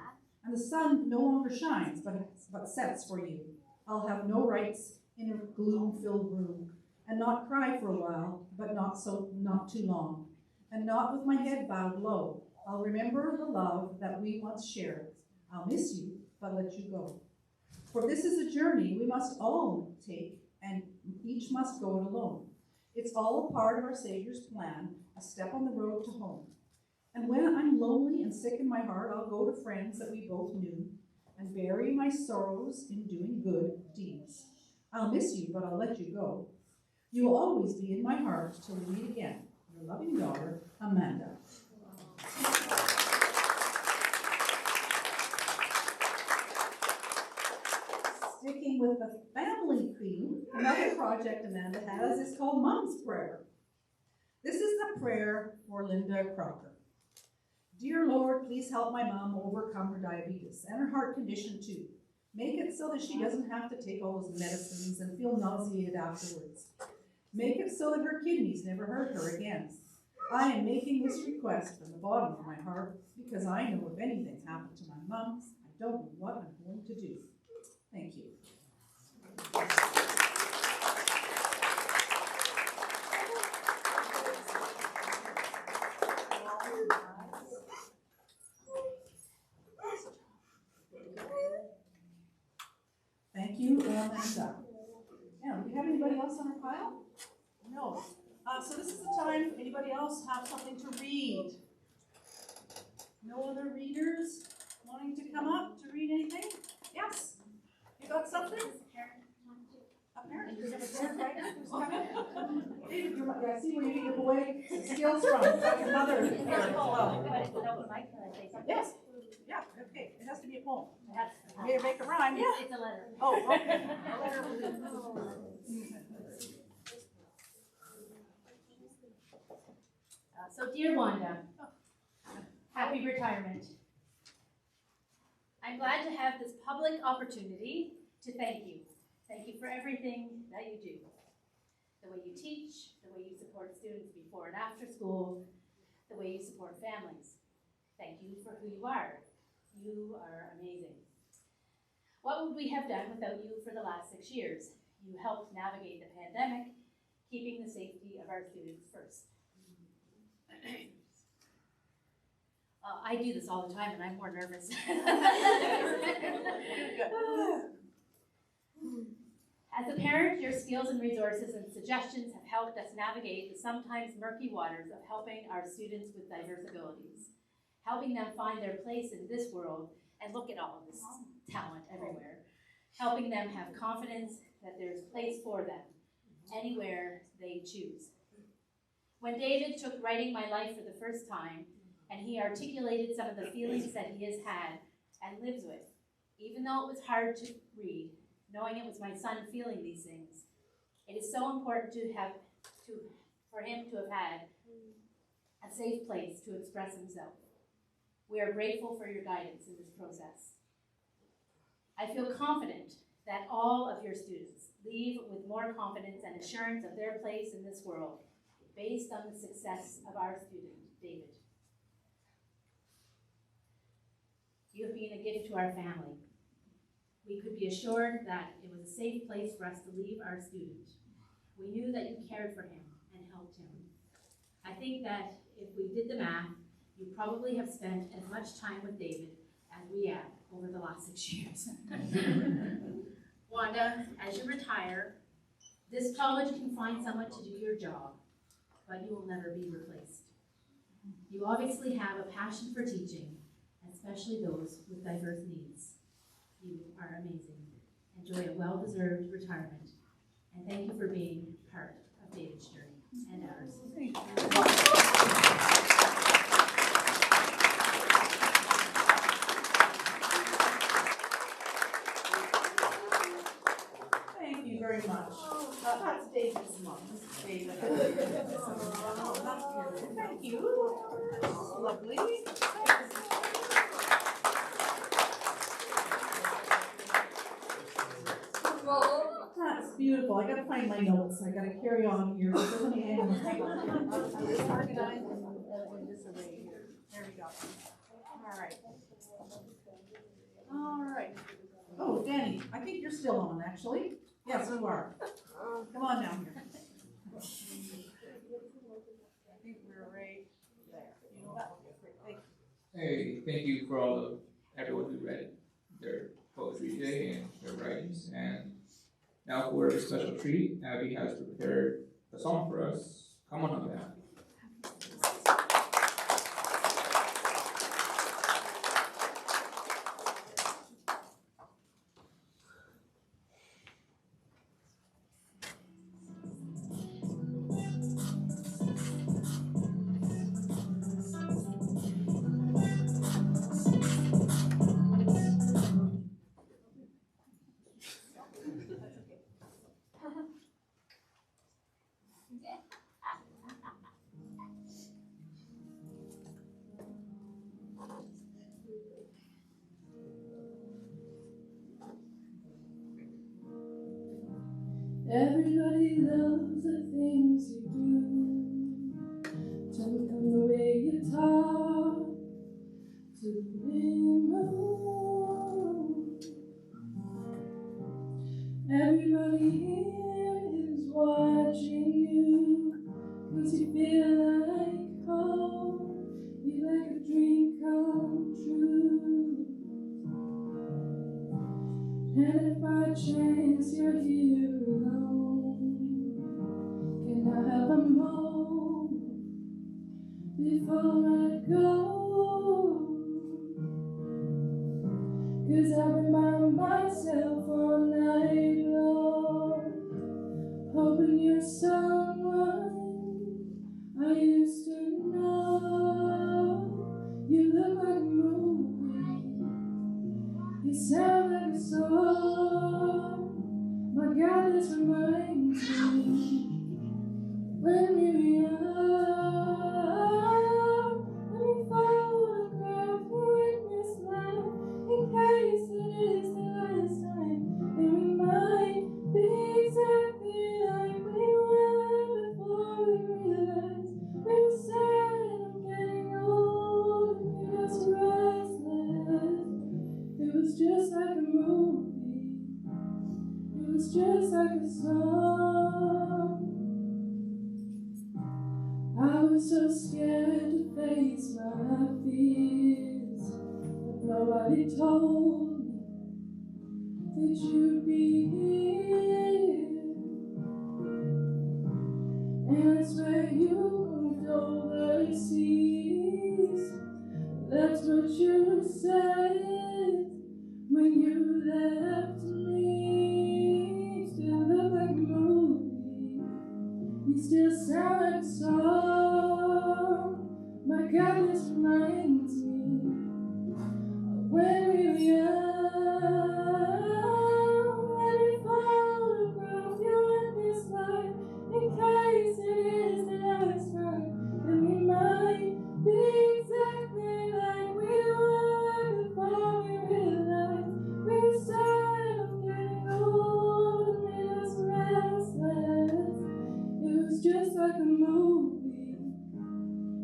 and the sun no longer shines, but sets for you, I'll have no rights in a gloom-filled room, and not cry for a while, but not too long, and not with my head bowed low. I'll remember the love that we once shared. I'll miss you, but let you go. For this is a journey we must all take, and each must go it alone. It's all a part of our Savior's plan, a step on the road to home. And when I'm lonely and sick in my heart, I'll go to friends that we both knew and bury my sorrows in doing good deeds. I'll miss you, but I'll let you go. You will always be in my heart till we meet again. Your loving daughter, Amanda. Sticking with the family theme, another project Amanda has is called Mom's Prayer. This is the prayer for Linda Crocker. Dear Lord, please help my mom overcome her diabetes and her heart condition too. Make it so that she doesn't have to take all those medicines and feel nauseated afterwards. Make it so that her kidneys never hurt her again. I am making this request from the bottom of my heart because I know if anything's happened to my mom, I don't know what I'm going to do. Thank you. Thank you, Amanda. Now, do we have anybody else on our file? No. So this is the time, anybody else have something to read? No other readers wanting to come up to read anything? Yes? You got something? A parent? You have a parent right now who's coming? David, I see where you get away skills from. That's another parent as well. Yes. Yeah, okay. It has to be a poem. May I make a rhyme? Yeah. It's a letter. Oh, okay. A letter. So dear Wanda, happy retirement. I'm glad to have this public opportunity to thank you. Thank you for everything that you do. The way you teach, the way you support students before and after school, the way you support families. Thank you for who you are. You are amazing. What would we have done without you for the last 6 years? You helped navigate the pandemic, keeping the safety of our students first. I do this all the time and I'm more nervous. As a parent, your skills and resources and suggestions have helped us navigate the sometimes murky waters of helping our students with diverse abilities, helping them find their place in this world, and look at all of this talent everywhere, helping them have confidence that there's place for them anywhere they choose. When David took writing my life for the first time, and he articulated some of the feelings that he has had and lives with, even though it was hard to read, knowing it was my son feeling these things, it is so important for him to have had a safe place to express himself. We are grateful for your guidance in this process. I feel confident that all of your students leave with more confidence and assurance of their place in this world based on the success of our student, David. You have been a gift to our family. We could be assured that it was a safe place for us to leave our student. We knew that you cared for him and helped him. I think that if we did the math, you probably have spent as much time with David as we have over the last 6 years. Wanda, as you retire, this college can find someone to do your job, but you will never be replaced. You obviously have a passion for teaching, especially those with diverse needs. You are amazing. Enjoy a well-deserved retirement, and thank you for being part of David's journey and ours. Thank you. Thank you very much. That's David's mom. David. Oh, that's beautiful. Thank you. That's lovely. That's beautiful. I gotta find my notes. I gotta carry on here. So let me hang on. I'm disorganized and disarray here. There we go. All right. All right. Oh, Danny, I think you're still on, actually. Yes, you are. Come on down here. I think we're right there. You know that one. Great. Thank you. Hey, thank you for everyone who read their poetry today and their writings. And now for a special treat, Abby has prepared a song for us. Come on up, Abby. Everybody loves the things you do. Tell me from the way you talk to the way you move. Everybody here is watching you, 'cause you feel like home, you like a dream come true. And if by chance you're here alone, can I have a moment before I go? 'Cause I've been by myself all night long, hoping you're someone I used to know. You look like a movie, you sound like a song. My God, this reminds me when we were young. Let me photograph you in this life, in case it is the last time. And we might be exactly like we were before we realized we were sad and getting old and made us restless. It was just like a movie, it was just like a song. I was so scared to face my fears, but nobody told me that you'd be here. And I swear you moved overseas, that's what you said when you left me. Still look like a movie, you still sound like a song. My God, this reminds me of when we were young. Let me photograph you in this life, in case it is the last time. And we might be exactly like we were before we realized we were sad of getting old and made us restless. It was just like a movie,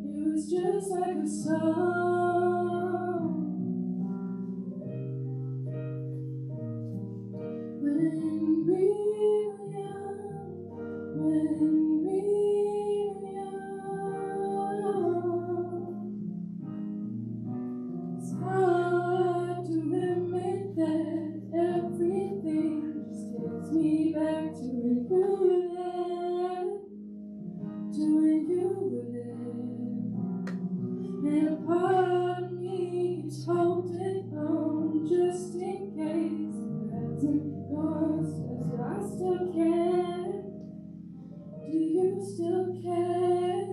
it was just like a song. When we were young, when we were young. It's hard to admit that everything just takes me back to when you were there, to when you were there. And a part of me keeps holding on just in case it hasn't gone. Says I still care. Do you still care?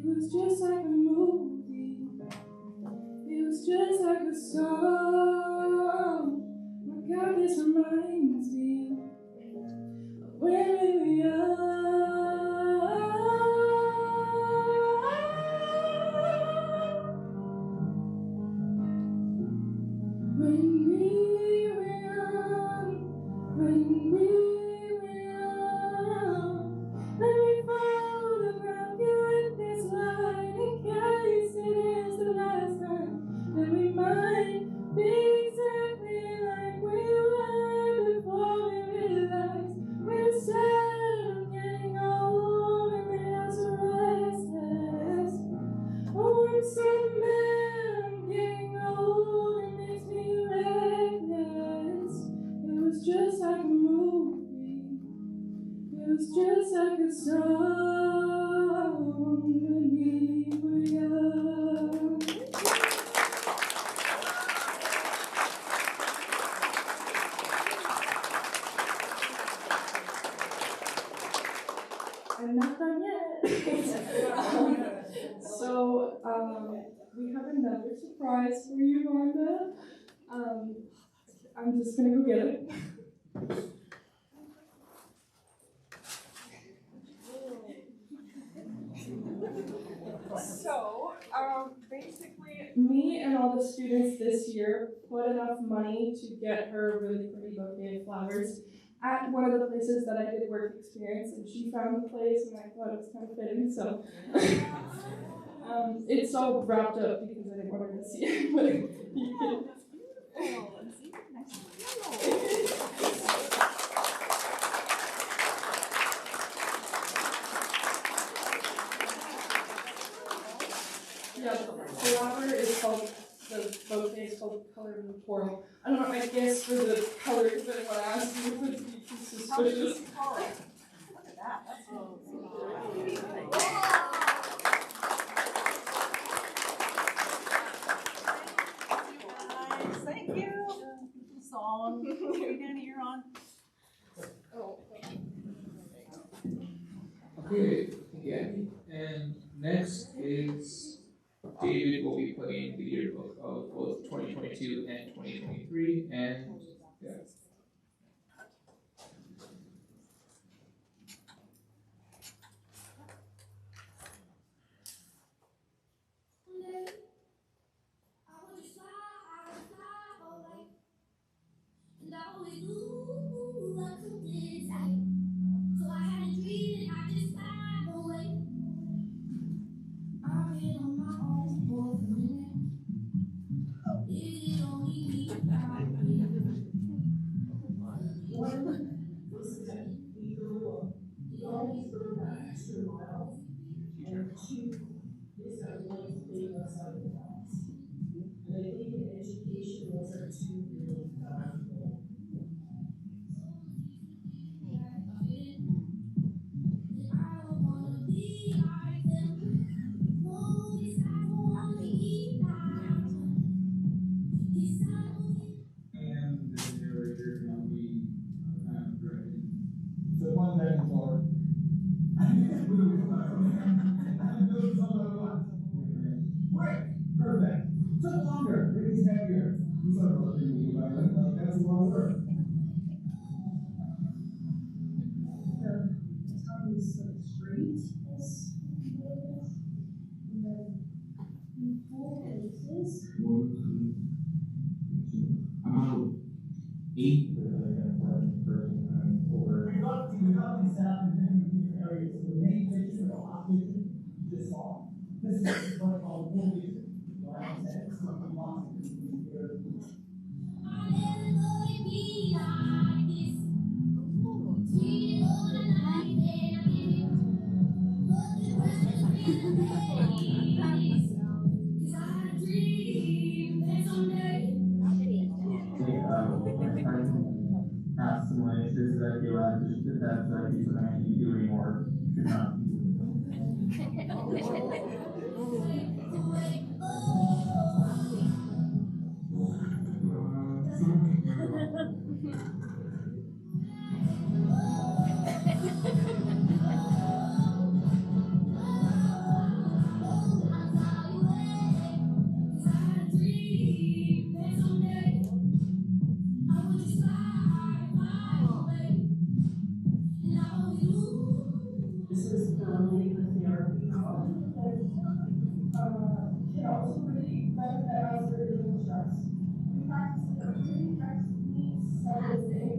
It was just like a movie, it was just like a song. My God, this reminds me of when we were young. When we were young, when we were young. Let me photograph you in this light, in case it is the last time. And we might be exactly like we were before we realized we were sad of getting old and made us restless. Oh, I'm so mad I'm getting old, it makes me reckless. movie. It was just like a song when we were young. I'm not done yet. So, we have another surprise for you, Wanda. I'm just gonna go get it. So, basically, Me and all the students this year put enough money to get her a really pretty bouquet of flowers at one of the places that I did work experience, and she found the place, and I thought it was kind of fitting, so it's all wrapped up because I didn't want her to see it, but you can. Yeah, the flower is called, the bouquet is called Colored in the Coral. I don't know, I guess for the color, if anyone asks you, if it's too suspicious. How did you call it? Look at that, that's so nice, thank you. Song, Danny, you're on. Okay, again, and next is David will be playing the yearbook of both 2022 and 2023, and yeah. And the narrator can be kind of directed. So one back and forth. Quick! Perfect. Took longer. Maybe it's heavier. These are both things we do by like that's one word. The tongue is so straight as and then in full faces. 1, 2, 3. About 8 over. We got the staff in different areas. So the main kitchen, the hot kitchen, this fall. This is what I call the full kitchen. So I understand it's something lots of people here. I never thought it'd be like this. Sweet all the night and I did. But the rest of me in the days. 'Cause I dream that someday. Ask someone if this is like your if that's like something I need to do anymore. Should not be. This is early therapy. Can also really benefit us for dealing with stress. We practice it, really practice several things.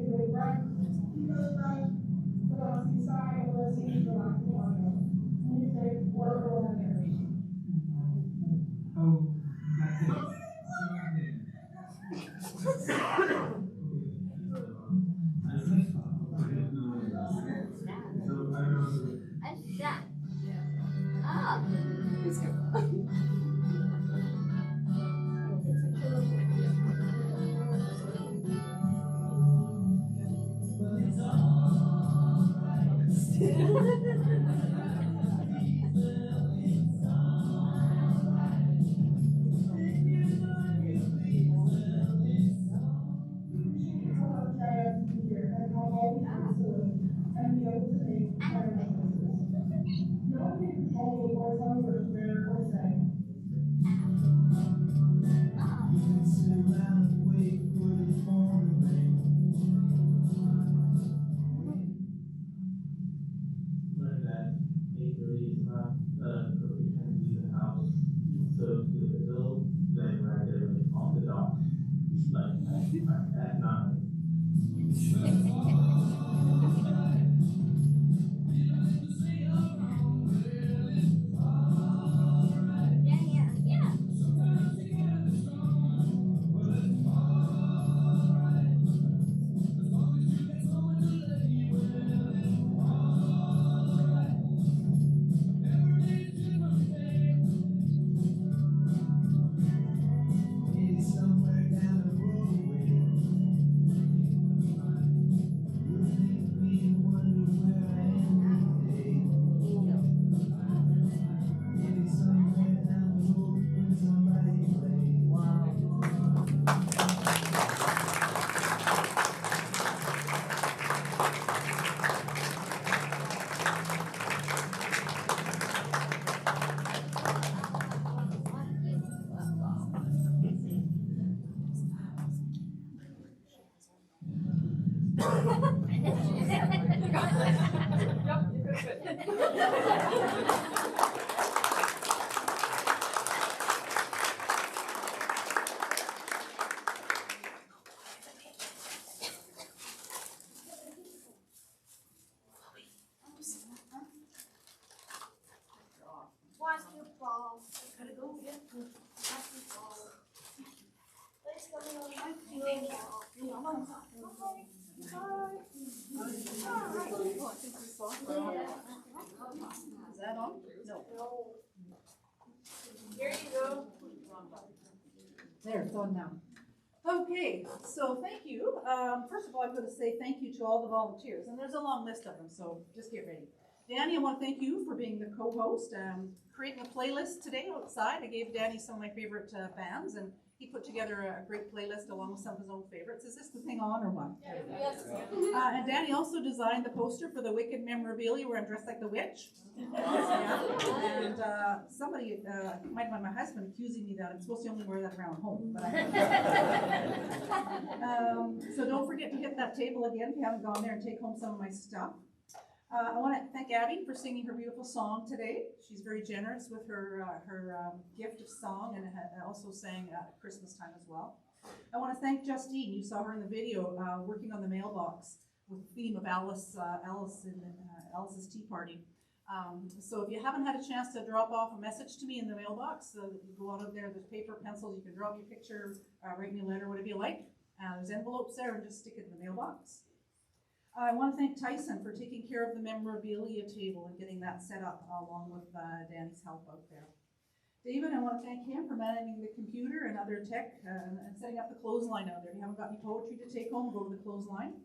Yep, good. Basketball. Gotta go get the basketball. Let's go on my field. Is that on? No. Here you go. There, it's on now. Okay, so thank you. First of all, I'm going to say thank you to all the volunteers, and there's a long list of them, so just get ready. Danny, I want to thank you for being the co-host, creating a playlist today outside. I gave Danny some of my favorite bands, and he put together a great playlist along with some of his own favorites. Is this the thing on or what? Yes. And Danny also designed the poster for the Wicked memorabilia where I'm dressed like the witch. And somebody, I think might be my husband, accusing me that I'm supposed to only wear that around home. But so don't forget to hit that table again if you haven't gone there and take home some of my stuff. I want to thank Abby for singing her beautiful song today. She's very generous with her gift of song, and also sang at Christmas time as well. I want to thank Justine. You saw her in the video working on the mailbox with the theme of Alice's Tea Party. So if you haven't had a chance to drop off a message to me in the mailbox, you go out there, there's paper, pencils, you can drop me a picture, write me a letter, whatever you like. There's envelopes there, and just stick it in the mailbox. I want to thank Tyson for taking care of the memorabilia table and getting that set up along with Danny's help out there. David, I want to thank him for managing the computer and other tech and setting up the clothesline out there. If you haven't got any poetry to take home, go to the clothesline.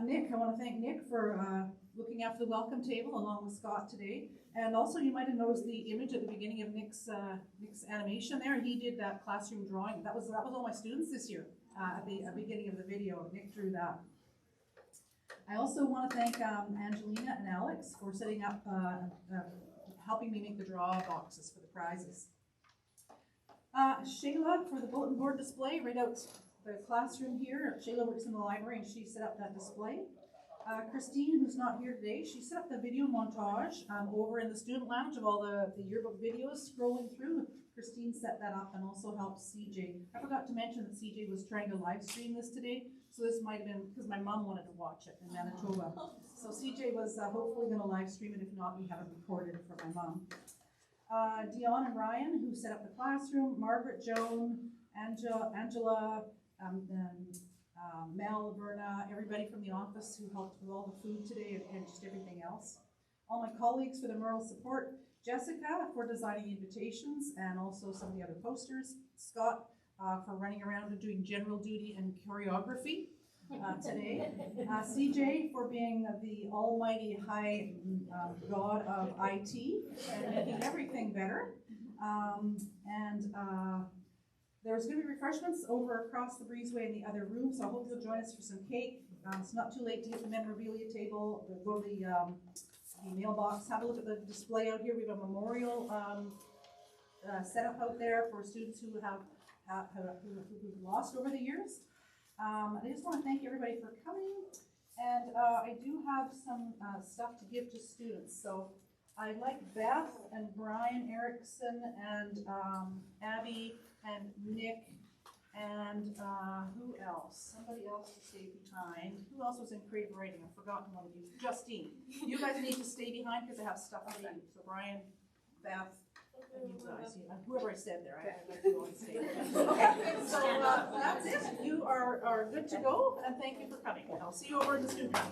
Nick, I want to thank Nick for looking after the welcome table along with Scott today. And also you might have noticed the image at the beginning of Nick's animation there. He did that classroom drawing. That was all my students this year at the beginning of the video. Nick drew that. I also want to thank Angelina and Alex for setting up, helping me make the draw boxes for the prizes. Shayla for the bulletin board display right out the classroom here. Shayla works in the library and she set up that display. Christine, who's not here today, she set up the video montage over in the student lounge of all the yearbook videos scrolling through. Christine set that up and also helped CJ. I forgot to mention that CJ was trying to live stream this today, so this might have been because my mom wanted to watch it in Manitoba. So CJ was hopefully going to live stream it. If not, we have it recorded for my mom. Dion and Ryan, who set up the classroom, Margaret, Joan, Angela, Mel, Verna, everybody from the office who helped with all the food today and just everything else. All my colleagues for the moral support, Jessica for designing invitations and also some of the other posters, Scott for running around and doing general duty and choreography today, CJ for being the almighty high god of IT and making everything better, there's going to be refreshments over across the breezeway in the other room, so I hope you'll join us for some cake. It's not too late to get the memorabilia table, go to the mailbox, have a look at the display out here. We have a memorial set up out there for students who who've lost over the years. I just want to thank everybody for coming, and I do have some stuff to give to students. So I'd like Beth and Brian Erickson and Abby and Nick and who else? Somebody else to stay behind. Who else was in creative writing? I've forgotten one of you. Justine. You guys need to stay behind because I have stuff for you. So Brian, Beth, and you guys. Whoever I said there, I let you all stay. Okay, so that's it. You are good to go, and thank you for coming. I'll see you over in the student room.